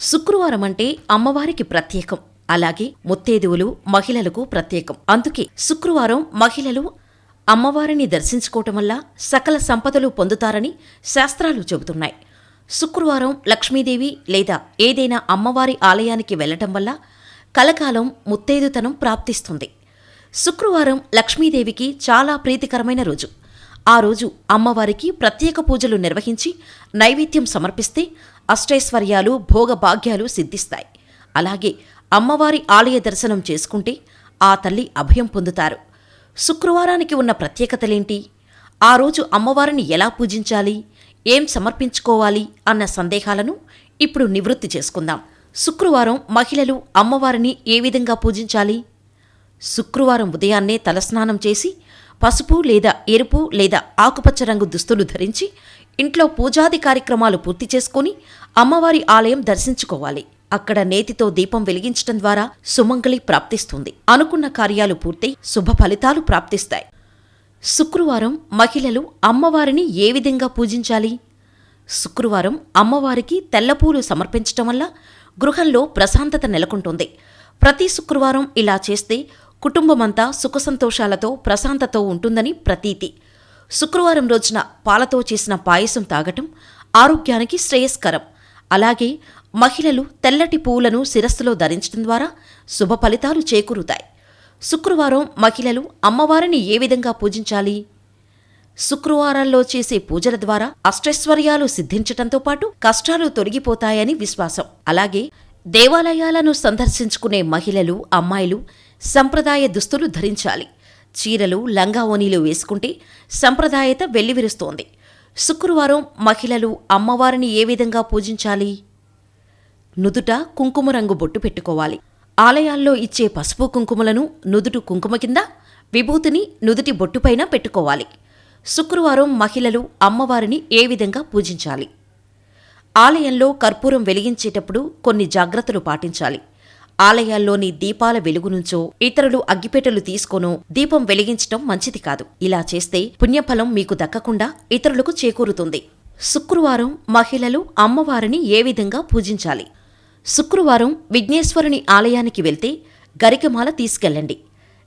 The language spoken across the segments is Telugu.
శుక్రవారం అంటే అమ్మవారికి ప్రత్యేకం. అలాగే ముత్తైదువులు మహిళలకు ప్రత్యేకం. అందుకే శుక్రవారం మహిళలు అమ్మవారిని దర్శించుకోవటం వల్ల సకల సంపదలు పొందుతారని శాస్త్రాలు చెబుతున్నాయి. శుక్రవారం లక్ష్మీదేవి లేదా ఏదైనా అమ్మవారి ఆలయానికి వెళ్లటం వల్ల కలకాలం ముత్తైదుతనం ప్రాప్తిస్తుంది. శుక్రవారం లక్ష్మీదేవికి చాలా ప్రీతికరమైన రోజు. ఆ రోజు అమ్మవారికి ప్రత్యేక పూజలు నిర్వహించి నైవేద్యం సమర్పిస్తే అష్టైశ్వర్యాలు భోగభాగ్యాలు సిద్ధిస్తాయి. అలాగే అమ్మవారి ఆలయ దర్శనం చేసుకుంటే ఆ తల్లి అభయం పొందుతారు. శుక్రవారానికి ఉన్న ప్రత్యేకతలేంటి? ఆ రోజు అమ్మవారిని ఎలా పూజించాలి, ఏం సమర్పించుకోవాలి అన్న సందేహాలను ఇప్పుడు నివృత్తి చేసుకుందాం. శుక్రవారం మహిళలు అమ్మవారిని ఏ విధంగా పూజించాలి? శుక్రవారం ఉదయాన్నే తలస్నానం చేసి పసుపు లేదా ఎరుపు లేదా ఆకుపచ్చ రంగు దుస్తులు ధరించి ఇంట్లో పూజాది కార్యక్రమాలు పూర్తి చేసుకుని అమ్మవారి ఆలయం దర్శించుకోవాలి. అక్కడ నేతితో దీపం వెలిగించటం ద్వారా సుమంగళి ప్రాప్తిస్తుంది. అనుకున్న కార్యాలు పూర్తయి శుభ ఫలితాలు ప్రాప్తిస్తాయి. శుక్రవారం మహిళలు అమ్మవారిని ఏ విధంగా పూజించాలి? శుక్రవారం అమ్మవారికి తెల్లపూలు సమర్పించటం వల్ల గృహంలో ప్రశాంతత నెలకొంటుంది. ప్రతి శుక్రవారం ఇలా చేస్తే కుటుంబమంతా సుఖసంతోషాలతో ప్రశాంతతో ఉంటుందని ప్రతీతి. శుక్రవారం రోజున పాలతో చేసిన పాయసం తాగటం ఆరోగ్యానికి శ్రేయస్కరం. అలాగే మహిళలు తెల్లటి పువ్వులను శిరస్సులో ధరించడం ద్వారా శుభ ఫలితాలు చేకూరుతాయి. శుక్రవారం మహిళలు అమ్మవారిని ఏ విధంగా పూజించాలి? శుక్రవారాల్లో చేసే పూజల ద్వారా అష్టైశ్వర్యాలు సిద్ధించటంతో పాటు కష్టాలు తొలగిపోతాయని విశ్వాసం. అలాగే దేవాలయాలను సందర్శించుకునే మహిళలు అమ్మాయిలు సంప్రదాయ దుస్తులు ధరించాలి. చీరలు లంగావోణీలు వేసుకుంటే సంప్రదాయత వెల్లివిరుస్తోంది. శుక్రవారం మహిళలు అమ్మవారిని ఏ విధంగా పూజించాలి? నుదుట కుంకుమ రంగు బొట్టు పెట్టుకోవాలి. ఆలయాల్లో ఇచ్చే పసుపు కుంకుమలను నుదుటు కుంకుమ కింద, విభూతిని నుదుటి బొట్టుపైన పెట్టుకోవాలి. శుక్రవారం మహిళలు అమ్మవారిని ఏ విధంగా పూజించాలి? ఆలయంలో కర్పూరం వెలిగించేటప్పుడు కొన్ని జాగ్రత్తలు పాటించాలి. ఆలయాల్లోని దీపాల వెలుగు నుంచో ఇతరులు అగ్గిపెట్టెలు తీసుకోనో దీపం వెలిగించటం మంచిది కాదు. ఇలా చేస్తే పుణ్యఫలం మీకు దక్కకుండా ఇతరులకు చేకూరుతుంది. శుక్రవారం మహిళలు అమ్మవారిని ఏ విధంగా పూజించాలి? శుక్రవారం విఘ్నేశ్వరుని ఆలయానికి వెళ్తే గరికమాల తీసుకెళ్ళండి.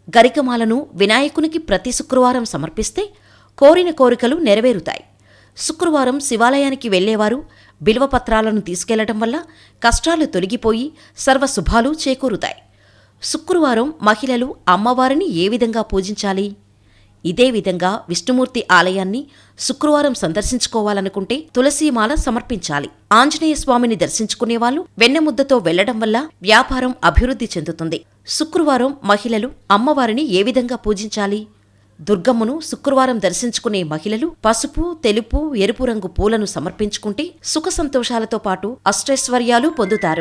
గరికమాలను వినాయకునికి ప్రతి శుక్రవారం సమర్పిస్తే కోరిన కోరికలు నెరవేరుతాయి. శుక్రవారం శివాలయానికి వెళ్లేవారు బిల్వపత్రాలను తీసుకెళ్లటం వల్ల కష్టాలు తొలగిపోయి సర్వశుభాలు చేకూరుతాయి. శుక్రవారం మహిళలు అమ్మవారిని ఏ విధంగా పూజించాలి? ఇదే విధంగా విష్ణుమూర్తి ఆలయాన్ని శుక్రవారం సందర్శించుకోవాలనుకుంటే తులసీమాల సమర్పించాలి. ఆంజనేయ స్వామిని దర్శించుకునేవాళ్లు వెన్నెముద్దతో వెళ్లడం వల్ల వ్యాపారం అభివృద్ధి చెందుతుంది. శుక్రవారం మహిళలు అమ్మవారిని ఏ విధంగా పూజించాలి? దుర్గమ్మను శుక్రవారం దర్శించుకునే మహిళలు పసుపు తెలుపు ఎరుపు రంగు పూలను సమర్పించుకుంటే సుఖ సంతోషాలతో పాటు అష్టైశ్వర్యాలు పొందుతారు.